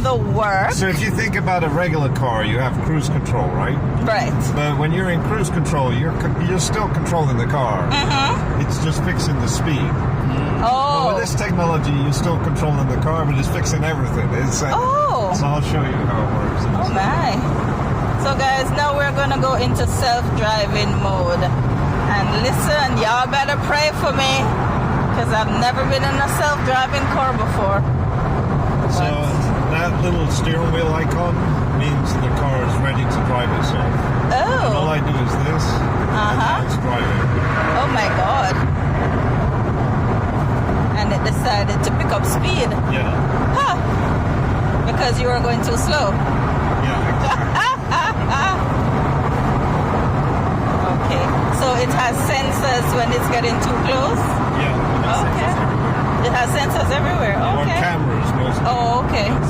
in the work. So if you think about a regular car, you have cruise control, right? Right. But when you're in cruise control, you're still controlling the car. Mm-hmm. It's just fixing the speed. Well, Oh. with this technology, you're still controlling the car, but it's fixing everything. So I'll show you how it works. Oh my. So guys, now we're gonna go into self-driving mode. And listen, y'all better pray for me, because I've never been in a self-driving car before. So that little steering wheel icon means the car is ready to drive itself. And all Oh. I do is this, and now it's driving. Oh my God. And it decided to pick up speed. Yeah, Huh. Because you were going too slow. yeah, exactly. Okay. So it has sensors when it's getting too close? Yeah. Okay. It has sensors everywhere. Or Okay. cameras mostly. Oh, okay.